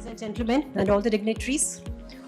and gentlemen, and all the dignitaries,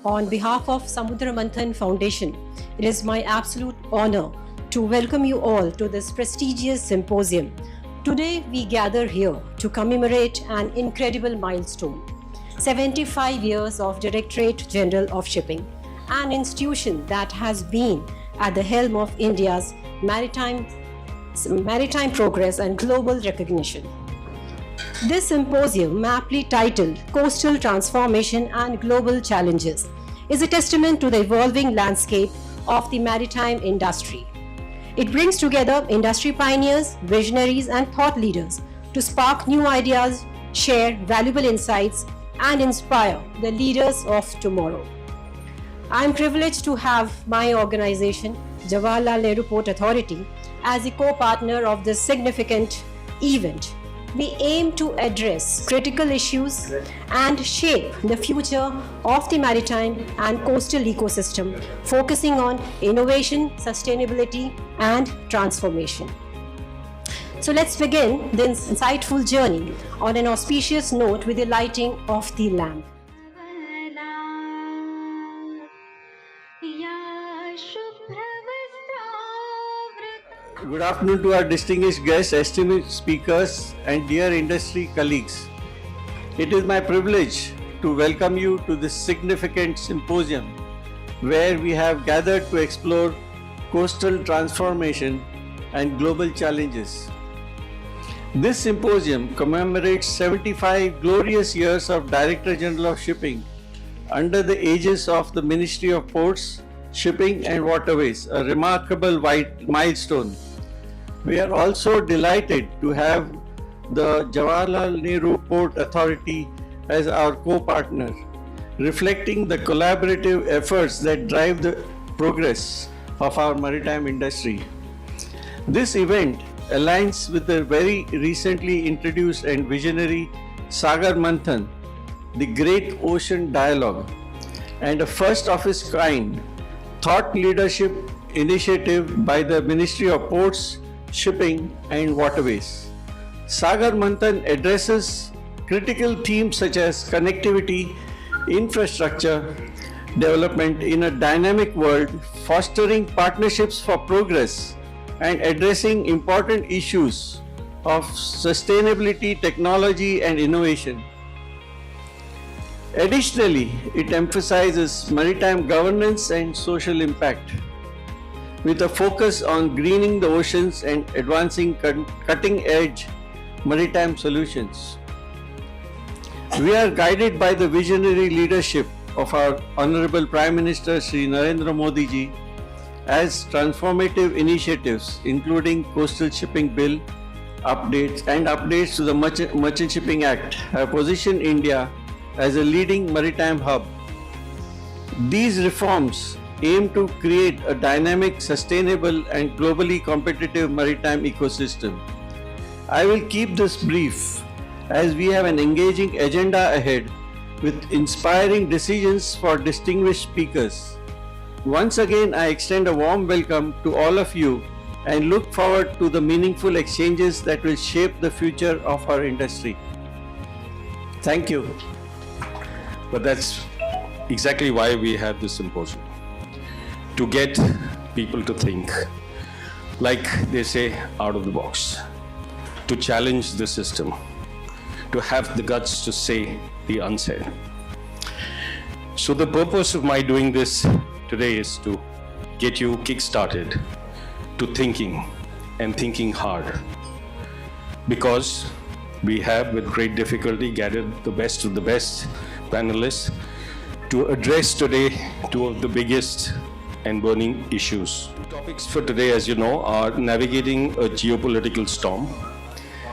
on behalf of Samudra Manthan Foundation, it is my absolute honor to welcome you all to this prestigious symposium. Today, we gather here to commemorate an incredible milestone, 75 years of Directorate General of Shipping, an institution that has been at the helm of India's maritime progress and global recognition. This symposium, aptly titled Coastal Transformation and Global Challenges, is a testament to the evolving landscape of the maritime industry. It brings together industry pioneers, visionaries, and thought leaders to spark new ideas, share valuable insights, and inspire the leaders of tomorrow. I am privileged to have my organization, Jawaharlal Nehru Port Authority, as a co-partner of this significant event. We aim to address critical issues and shape the future of the maritime and coastal ecosystem, focusing on innovation, sustainability, and transformation. So let's begin this insightful journey on an auspicious note with the lighting of the lamp. Good afternoon to our distinguished guests, esteemed speakers, and dear industry colleagues. It is my privilege to welcome you to this significant symposium where we have gathered to explore coastal transformation and global challenges. This symposium commemorates 75 glorious years of Directorate General of Shipping under the aegis of the Ministry of Ports, Shipping and Waterways, a remarkable milestone. We are also delighted to have the Jawaharlal Nehru Port Authority as our co-partner, reflecting the collaborative efforts that drive the progress of our maritime industry. This event aligns with the very recently introduced and visionary Sagar Manthan, the Great Ocean Dialogue, and a first of its kind thought leadership initiative by the Ministry of Ports, Shipping and Waterways. Sagar Manthan addresses critical themes such as connectivity, infrastructure development in a dynamic world, fostering partnerships for progress, and addressing important issues of sustainability, technology, and innovation. Additionally, it emphasizes maritime governance and social impact, with a focus on greening the oceans and advancing cutting-edge maritime solutions. We are guided by the visionary leadership of our Honorable Prime Minister Shri Narendra Modi ji as transformative initiatives including Coastal Shipping Bill updates to the Merchant Shipping Act have positioned India as a leading maritime hub. These reforms aim to create a dynamic, sustainable and globally competitive maritime ecosystem. I will keep this brief as we have an engaging agenda ahead with inspiring decisions for distinguished speakers. Once again, I extend a warm welcome to all of you and look forward to the meaningful exchanges that will shape the future of our industry. Thank you. But that's exactly why we had this symposium. To get people to think, like they say, out of the box, to challenge the system, to have the guts to say the unsaid. So the purpose of my doing this today is to get you kick-started to thinking and thinking hard, because we have with great difficulty gathered the best of the best panelists to address today two of the biggest and burning issues. Topics for today, as you know, are navigating a geopolitical storm,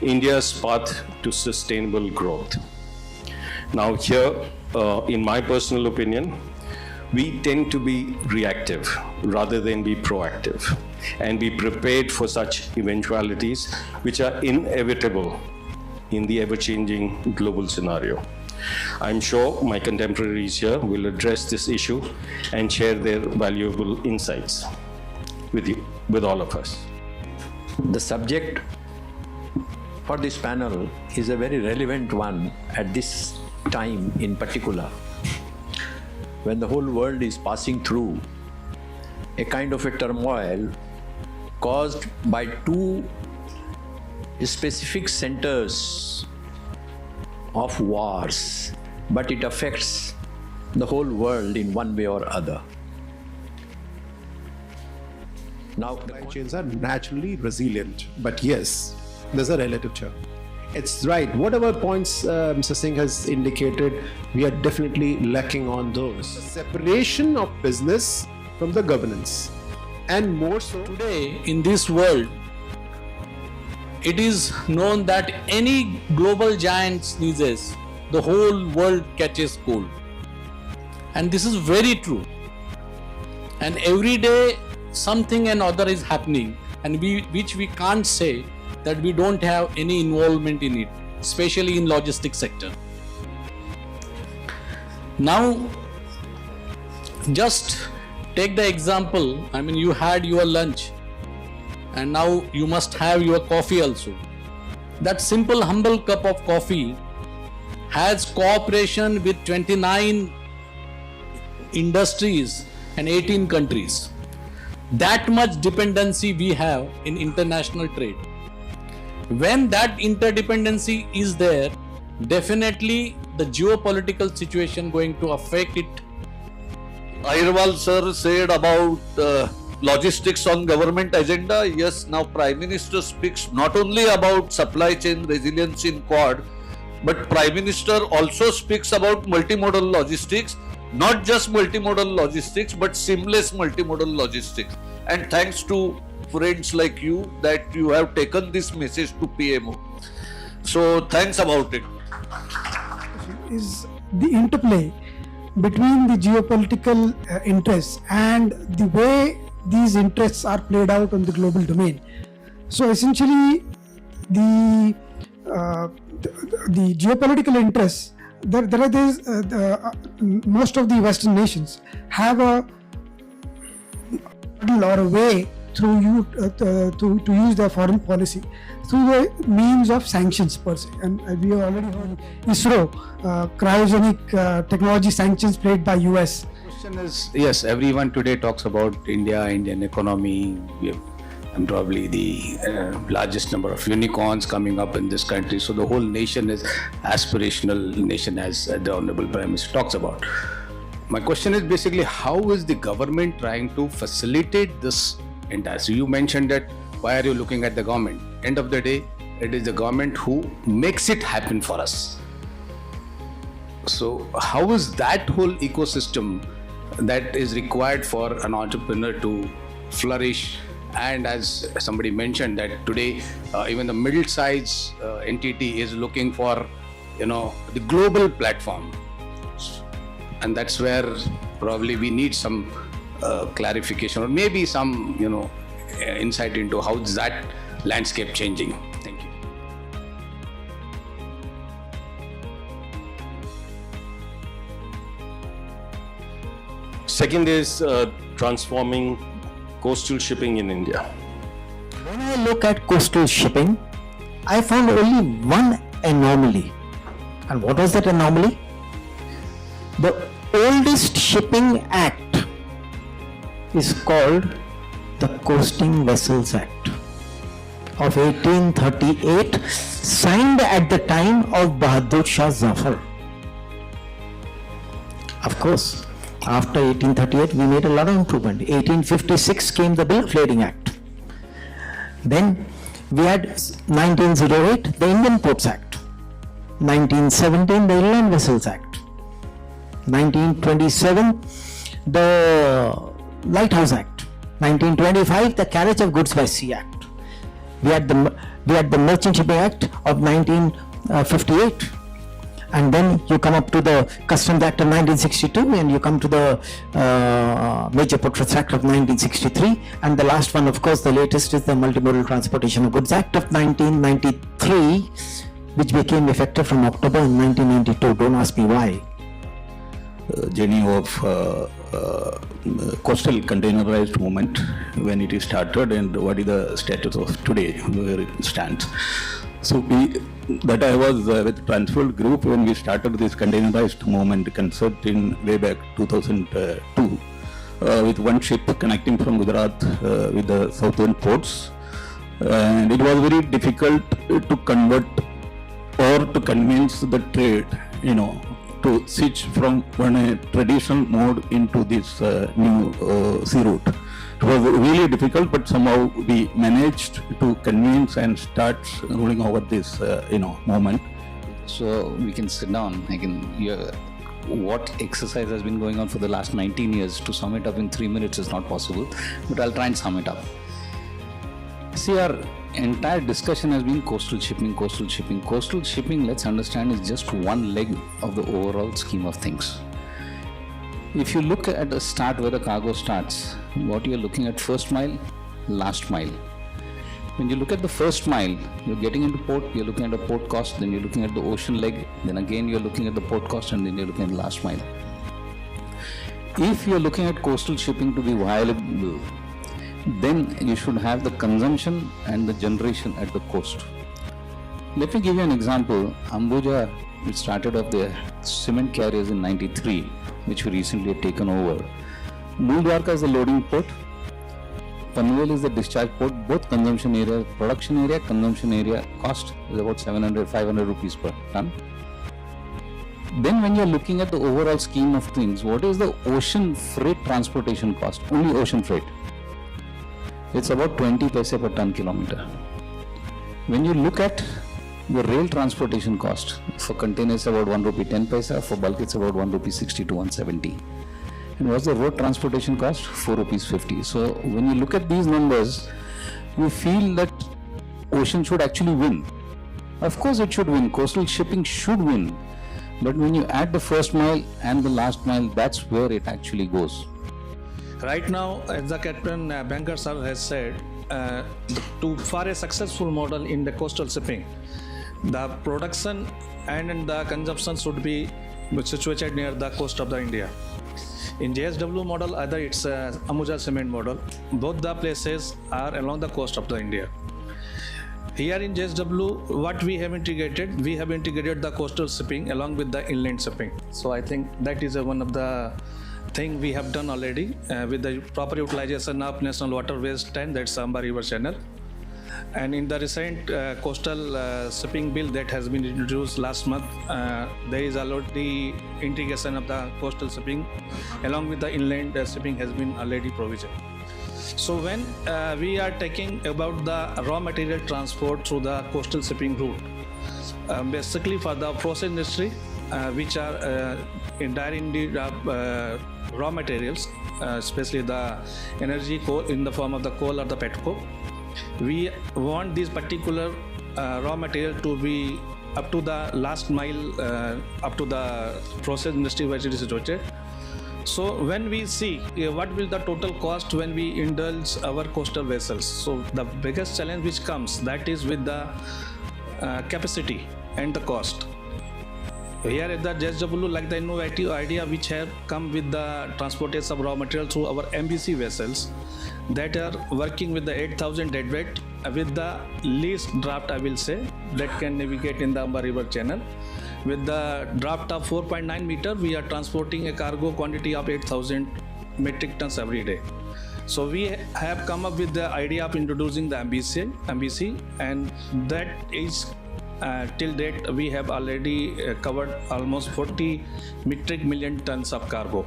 India's path to sustainable growth. Now here, in my personal opinion, we tend to be reactive rather than be proactive and be prepared for such eventualities which are inevitable in the ever-changing global scenario. I'm sure my contemporaries here will address this issue and share their valuable insights with all of us. The subject for this panel is a very relevant one at this time in particular, when the whole world is passing through a kind of a turmoil caused by two specific centers of wars, but it affects the whole world in one way or other. Now, Supply chains are naturally resilient, but yes, there's a relative term. It's right. Whatever points Mr. Singh has indicated, we are definitely lacking on those. The separation of business from the governance, and more so Today, in this world, it is known that any global giant sneezes, the whole world catches cold. And this is very true. And every day, something and other is happening, and which we can't say that we don't have any involvement in it, especially in logistics sector. Now, just take the example, you had your lunch and now you must have your coffee also. That simple humble cup of coffee has cooperation with 29 industries and 18 countries. That much dependency we have in international trade. When that interdependency is there, definitely the geopolitical situation going to affect it. Ahirwar sir said about logistics on government agenda. Yes, now Prime Minister speaks not only about supply chain resilience in Quad, but Prime Minister also speaks about multimodal logistics, not just multimodal logistics, but seamless multimodal logistics. And thanks to friends like you that you have taken this message to PMO. So thanks about it. Is the interplay between the geopolitical interests and the way these interests are played out on the global domain. So essentially, the geopolitical interests, most of the Western nations have a model or a way to use their foreign policy through the means of sanctions per se. And we have already heard ISRO, cryogenic technology sanctions played by US. Question is, yes, everyone today talks about India, Indian economy. We have and probably the largest number of unicorns coming up in this country. So the whole nation is aspirational nation, as the Honorable Prime Minister talks about. My question is basically, how is the government trying to facilitate this entire? So you mentioned that, why are you looking at the government? End of the day, it is the government who makes it happen for us. So how is that whole ecosystem that is required for an entrepreneur to flourish? And as somebody mentioned that today, even the middle-size entity is looking for, the global platform. And that's where probably we need some clarification or maybe some, insight into how is that landscape changing. Thank you. Second is transforming coastal shipping in India. When I look at coastal shipping, I found only one anomaly. And what was that anomaly? The oldest shipping act is called the Coasting Vessels Act of 1838, signed at the time of Bahadur Shah Zafar. Of course, after 1838, we made a lot of improvement. 1856 came the Bill of Lading Act. Then we had 1908, the Indian Ports Act. 1917, the Inland Vessels Act. 1927, the Lighthouse Act. 1925, the Carriage of Goods by Sea Act. We had the Merchant Shipping Act of 1958. And then you come up to the Customs Act of 1962, and you come to the Major Port Trust Act of 1963, and the last one, of course, the latest is the Multimodal Transportation of Goods Act of 1993, which became effective from October in 1992. Don't ask me why. Journey of coastal containerized movement, when it is started and what is the status of today, where it stands. So that I was with Transworld Group when we started this containerized movement concept in way back 2002 with one ship connecting from Gujarat with the southern ports. And it was very difficult to convert or to convince the trade, to switch from one traditional mode into this new sea route. It was really difficult, but somehow we managed to convince and start ruling over this, movement. So we can sit down. I can hear what exercise has been going on for the last 19 years. To sum it up in 3 minutes is not possible, but I'll try and sum it up. See, our entire discussion has been coastal shipping, coastal shipping. Coastal shipping, let's understand, is just one leg of the overall scheme of things. If you look at the start where the cargo starts, what you're looking at first mile, last mile. When you look at the first mile, you're getting into port, you're looking at the port cost, then you're looking at the ocean leg, then again you're looking at the port cost, and then you're looking at the last mile. If you're looking at coastal shipping to be viable, then you should have the consumption and the generation at the coast. Let me give you an example. Ambuja, which started off the cement carriers in 93, which we recently had taken over. Dwarka is the loading port. Panvel is the discharge port. Both consumption area, production area, consumption area cost is about 500 rupees per ton. Then when you're looking at the overall scheme of things, what is the ocean freight transportation cost? Only ocean freight. It's about 20 paise per ton kilometer. When you look at the rail transportation cost, for containers about 1 rupee 10 paisa, for bulk it's about 1 rupee 60 to 170. And what's the road transportation cost? 4 rupees 50. So when you look at these numbers, you feel that ocean should actually win. Of course it should win, coastal shipping should win. But when you add the first mile and the last mile, that's where it actually goes. Right now, as the Captain Banker sir has said, for a successful model in the coastal shipping, the production and the consumption should be situated near the coast of the India. In JSW model, either it's Ambuja cement model, both the places are along the coast of the India. Here in JSW, what we have integrated the coastal shipping along with the inland shipping. So I think that is one of the thing we have done already with the proper utilization of National Waterways 10, that's Amba River Channel. And in the recent coastal shipping bill that has been introduced last month, there is already integration of the coastal shipping along with the inland shipping has been already provisioned. So when we are talking about the raw material transport through the coastal shipping route, basically for the process industry, which are in direct need of raw materials, especially the energy coal in the form of the coal or the petcoke. We want this particular raw material to be up to the last mile, up to the process industry where it is situated. So when we see what will the total cost when we indulge our coastal vessels, so the biggest challenge which comes, that is with the capacity and the cost. Here at the JSW, like the innovative idea which have come with the transportation of raw material through our MBC vessels that are working with the 8,000 deadweight with the least draft, I will say, that can navigate in the Amba River Channel. With the draft of 4.9 meter, we are transporting a cargo quantity of 8,000 metric tons every day. So we have come up with the idea of introducing the MBC, and that is till date we have already covered almost 40 metric million tons of cargo.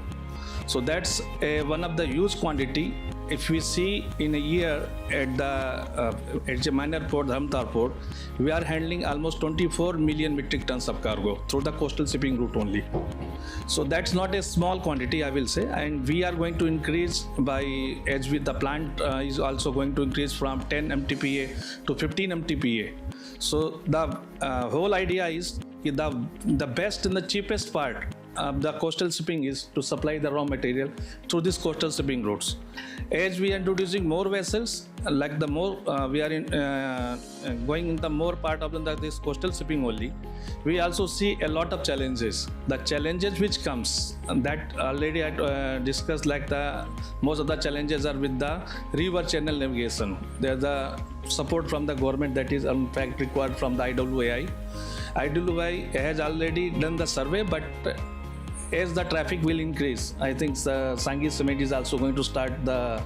So that's one of the huge quantity. If we see in a year at the minor port, Dhamtar port, we are handling almost 24 million metric tons of cargo through the coastal shipping route only. So that's not a small quantity, I will say, and we are going to increase by, as with the plant is also going to increase from 10 MTPA to 15 MTPA. So the whole idea is the best and the cheapest part the coastal shipping is to supply the raw material through these coastal shipping routes. As we are introducing more vessels, like the more we are going in the more part of this coastal shipping only, we also see a lot of challenges. The challenges which comes, and that already I discussed, like the most of the challenges are with the river channel navigation. There is the support from the government that is in fact required from the IWAI. IWAI has already done the survey, but as the traffic will increase, I think the Sanghi Cement is also going to start their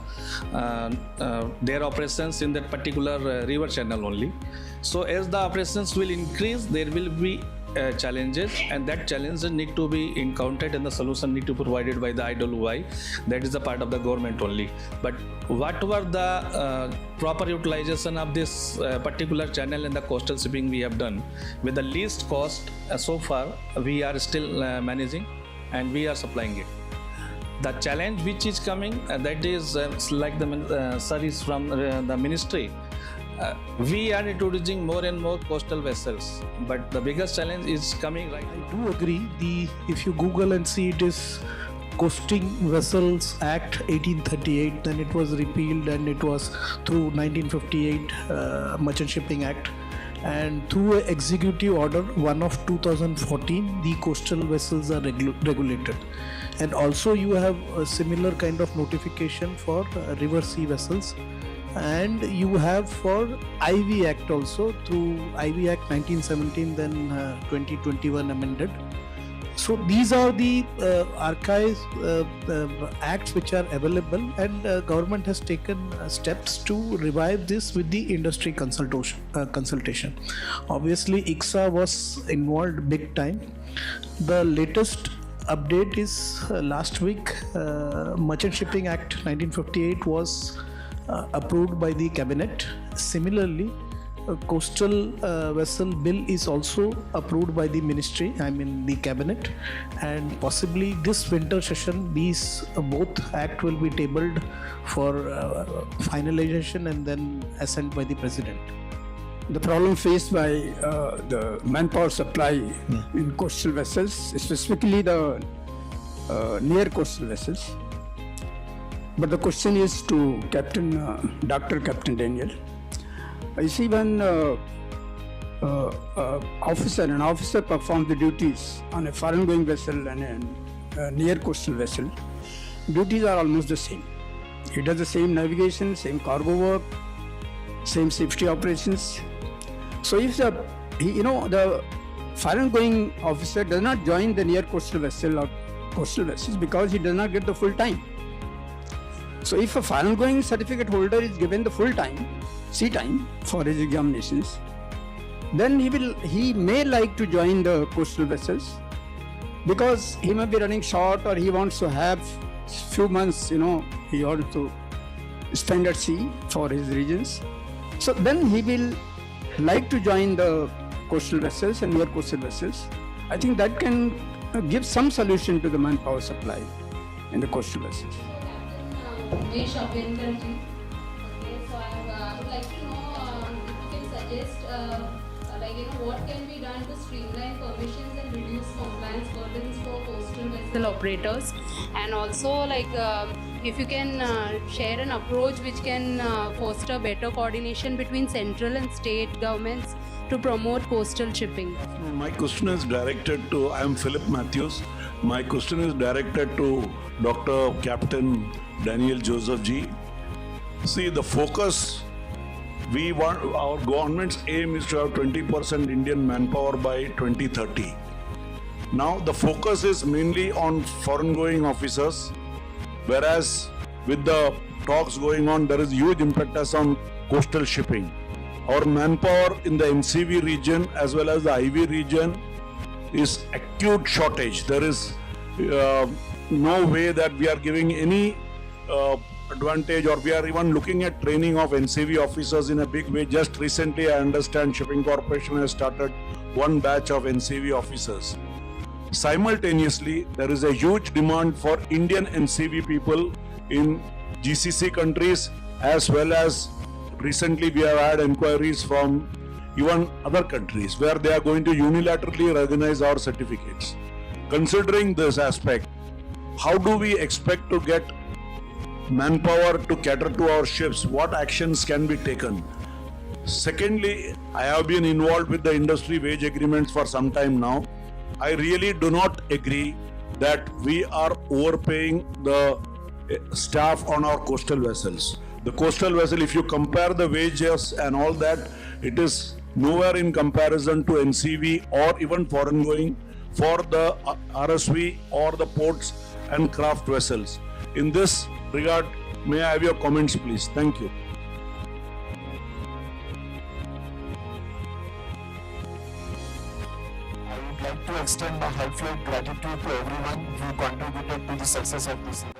operations in that particular river channel only. So as the operations will increase, there will be challenges, and that challenges need to be encountered and the solution need to be provided by the IWI. That is the part of the government only. But what were the proper utilization of this particular channel and the coastal shipping we have done with the least cost so far, we are still managing and we are supplying it. The challenge which is coming, that is like the sir is from the ministry. We are introducing more and more coastal vessels, but the biggest challenge is coming right now. I do agree. If you Google and see, it is Coasting Vessels Act 1838, then it was repealed, and it was through 1958 Merchant Shipping Act, and through an executive order 1 of 2014, the coastal vessels are regulated. And also you have a similar kind of notification for river sea vessels, and you have for IV Act also, through IV Act 1917, then 2021 amended. So these are the archives acts which are available, and government has taken steps to revive this with the industry consultation. Obviously ICSA was involved big time. The latest update is last week Merchant Shipping Act 1958 was approved by the cabinet. Similarly, a coastal vessel bill is also approved by the ministry, the cabinet, and possibly this winter session these both act will be tabled for finalization and then assent by the president. The problem faced by the manpower supply in coastal vessels, specifically the near coastal vessels. But the question is to Captain Captain Daniel. You see, when an officer performs the duties on a foreign-going vessel and a near coastal vessel, duties are almost the same. He does the same navigation, same cargo work, same safety operations. So if the foreign-going officer does not join the near coastal vessel or coastal vessels because he does not get the full time. So if a foreign-going certificate holder is given the full time, sea time for his examinations, then he may like to join the coastal vessels because he may be running short, or he wants to have few months, he wants to spend at sea for his regions. So then he will like to join the coastal vessels and near coastal vessels. I think that can give some solution to the manpower supply in the coastal vessels. Unmesh Sharad Wagh. Okay, so I would like to know if you can suggest what can be done to streamline permissions and reduce compliance burdens for coastal vessel operators, and also if you can share an approach which can foster better coordination between central and state governments to promote coastal shipping. My question is directed to, I am Philip Matthews. My question is directed to Dr. Captain Daniel Joseph G. See, the focus, we want, our government's aim is to have 20% Indian manpower by 2030. Now the focus is mainly on foreign-going officers, whereas with the talks going on, there is huge impetus on coastal shipping. Our manpower in the MCV region as well as the IV region is acute shortage. There is no way that we are giving any advantage, or we are even looking at training of NCV officers in a big way. Just recently, I understand Shipping Corporation has started one batch of NCV officers. Simultaneously, there is a huge demand for Indian NCV people in GCC countries, as well as recently we have had inquiries from even other countries where they are going to unilaterally recognize our certificates. considering this aspect, how do we expect to get manpower to cater to our ships? What actions can be taken? Secondly, I have been involved with the industry wage agreements for some time now. I really do not agree that we are overpaying the staff on our coastal vessels. The coastal vessel, if you compare the wages and all that, it is nowhere in comparison to NCV or even foreign going for the RSV or the ports and craft vessels. In this regard, may I have your comments, please? Thank you. I would like to extend my heartfelt gratitude to everyone who contributed to the success of this event.